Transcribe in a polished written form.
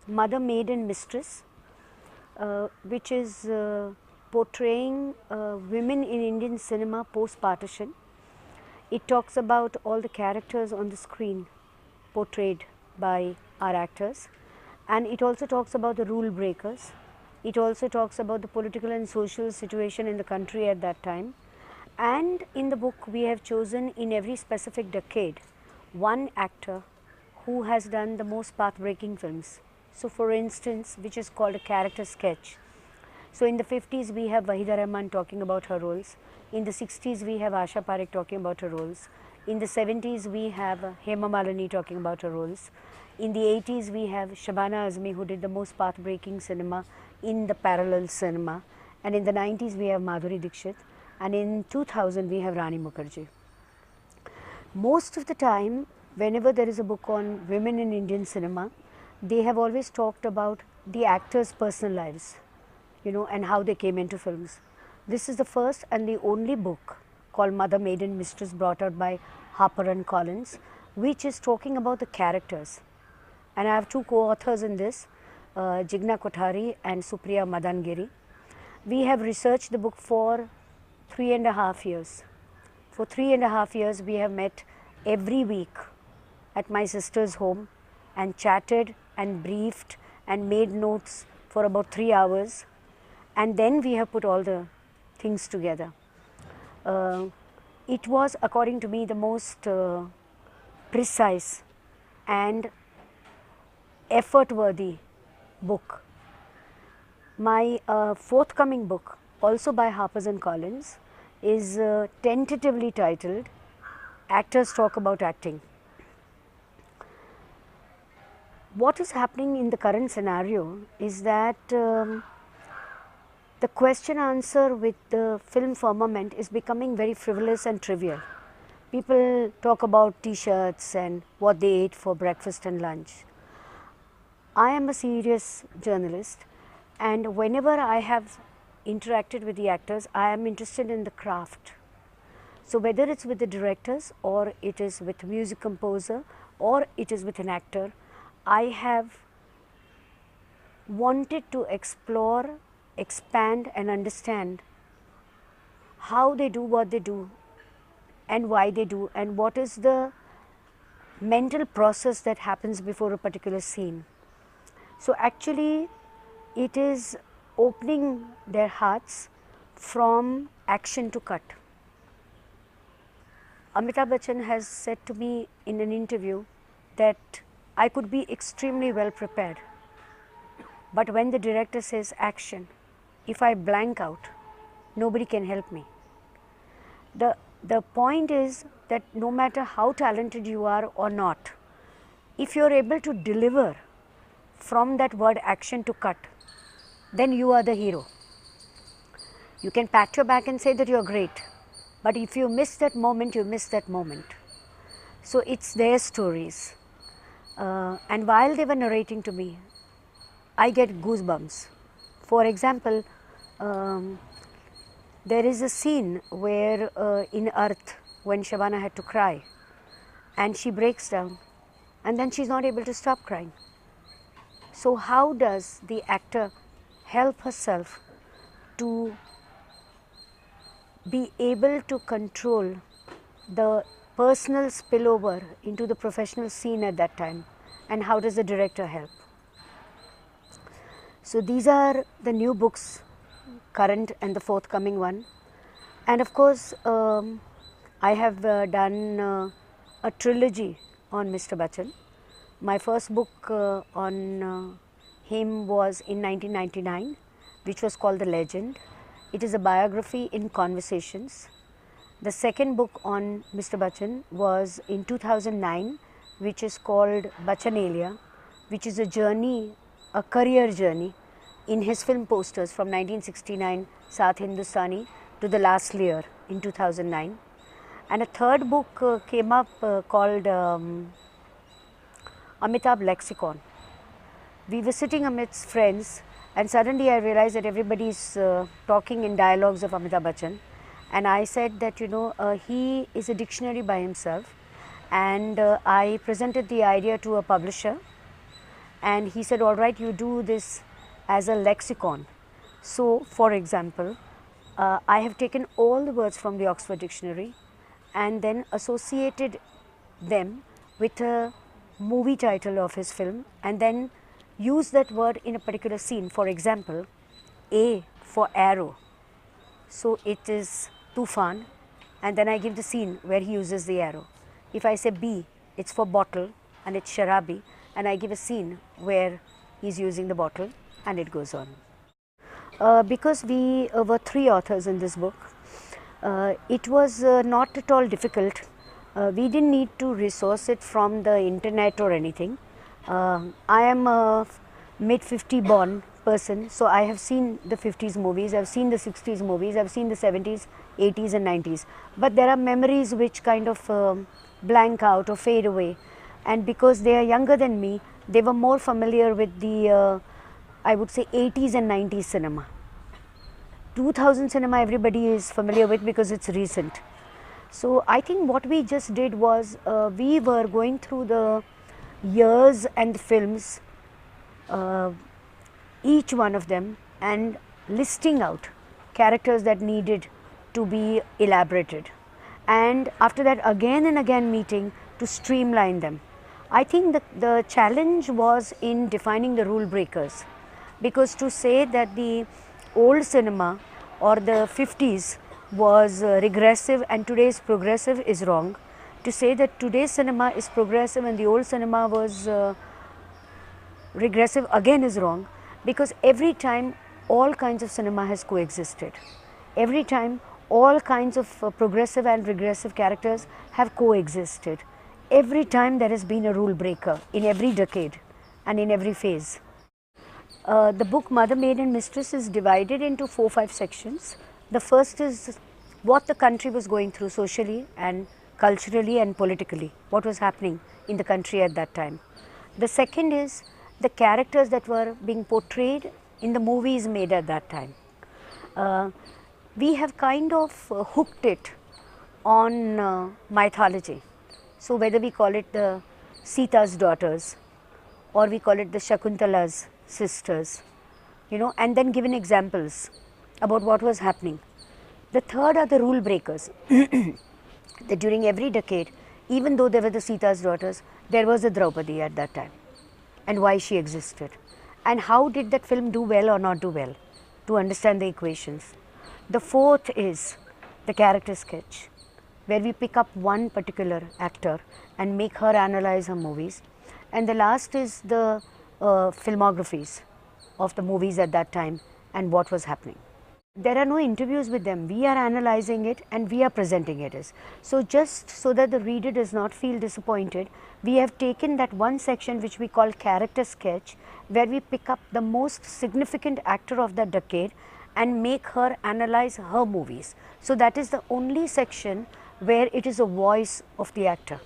Mother, Maid and Mistress, which is portraying women in Indian cinema post-partition. It talks about all the characters on the screen portrayed by our actors, and it also talks about the rule breakers. It also talks about the political and social situation in the country at that time. And in the book, we have chosen in every specific decade one actor who has done the most path-breaking films. So, for instance, which is called a character sketch. So, in the 50s, we have Wahida Rehman talking about her roles. In the 60s, we have Asha Parekh talking about her roles. In the 70s, we have Hema Malini talking about her roles. In the 80s, we have Shabana Azmi, who did the most path-breaking cinema in the parallel cinema. And in the 90s, we have Madhuri Dixit. And in 2000, we have Rani Mukherjee. Most of the time, whenever there is a book on women in Indian cinema, they have always talked about the actors' personal lives, you know, and how they came into films. This is the first and the only book called Mother, Maid and Mistress, brought out by Harper and Collins, which is talking about the characters. And I have two co-authors in this, Jigna Kothari and Supriya Madangiri. We have researched the book for 3.5 years. For 3.5 years, we have met every week at my sister's home and chatted and briefed and made notes for about 3 hours, and then we have put all the things together. It was, according to me, the most precise and effort-worthy book. My forthcoming book, also by Harper and Collins, is tentatively titled Actors Talk About Acting. What is happening in the current scenario is that the question answer with the film firmament is becoming very frivolous and trivial. People talk about t-shirts and what they ate for breakfast and lunch. I am a serious journalist, and whenever I have interacted with the actors, I am interested in the craft. So whether it's with the directors, or it is with music composer, or it is with an actor, I have wanted to explore, expand and understand how they do what they do and why they do, and what is the mental process that happens before a particular scene. So actually it is opening their hearts from action to cut. Amitabh Bachchan has said to me in an interview that I could be extremely well prepared, but when the director says action, if I blank out, nobody can help me. The point is that no matter how talented you are or not, if you are able to deliver from that word action to cut, then you are the hero. You can pat your back and say that you are great, but if you miss that moment, you miss that moment. So it's their stories. And while they were narrating to me, I get goosebumps. For example, there is a scene where in Earth, when Shabana had to cry, and she breaks down, and then she's not able to stop crying. So how does the actor help herself to be able to control the personal spillover into the professional scene at that time, and how does the director help? So these are the new books, current and the forthcoming one. And of course, I have done a trilogy on Mr. Bachchan. My first book on him was in 1999, which was called The Legend. It is a biography in conversations. The second book on Mr. Bachchan was in 2009, which is called Bachchanalia, which is a journey, a career journey in his film posters from 1969, Saath Hindustani, to The Last Layer in 2009. And a third book came up called Amitabh Lexicon. We were sitting amidst friends, and suddenly I realized that everybody is talking in dialogues of Amitabh Bachchan. And I said that, you know, he is a dictionary by himself, and I presented the idea to a publisher, and he said, all right, you do this as a lexicon. So, for example, I have taken all the words from the Oxford Dictionary and then associated them with a movie title of his film and then use that word in a particular scene. For example, A for arrow. So, it is Tufan, and then I give the scene where he uses the arrow. If I say B, it's for bottle and it's Sharabi, and I give a scene where he's using the bottle, and it goes on. Because we were 3 authors in this book, it was not at all difficult. We didn't need to resource it from the internet or anything. I am a mid 50 born person, so I have seen the 50s movies, I have seen the 60s movies, I have seen the 70s, 80s and 90s, but there are memories which kind of blank out or fade away, and because they are younger than me, they were more familiar with the I would say 80s and 90s cinema. 2000 cinema everybody is familiar with because it's recent. So I think what we just did was we were going through the years and the films, each one of them, and listing out characters that needed to be elaborated, and after that again and again meeting to streamline them. I think the challenge was in defining the rule breakers, because to say that the old cinema or the 50s was regressive and today's progressive is wrong. To say that today's cinema is progressive and the old cinema was regressive again is wrong, because every time all kinds of cinema has coexisted. Every time all kinds of progressive and regressive characters have coexisted. Every time there has been a rule breaker in every decade and in every phase. The book Mother, Maid and Mistress is divided into 4-5 sections. The first is what the country was going through socially and culturally and politically, what was happening in the country at that time. The second is the characters that were being portrayed in the movies made at that time. We have kind of hooked it on mythology. So whether we call it the Sita's daughters or we call it the Shakuntala's sisters, and then given examples about what was happening. The third are the rule breakers. That during every decade, even though there were the Sita's daughters, there was a Draupadi at that time, and why she existed, and how did that film do well or not do well, to understand the equations. The fourth is the character sketch, where we pick up one particular actor and make her analyze her movies. And the last is the filmographies of the movies at that time and what was happening. There are no interviews with them. We are analyzing it and we are presenting it as. So just so that the reader does not feel disappointed, we have taken that one section which we call character sketch, where we pick up the most significant actor of that decade and make her analyze her movies. So that is the only section where it is a voice of the actor.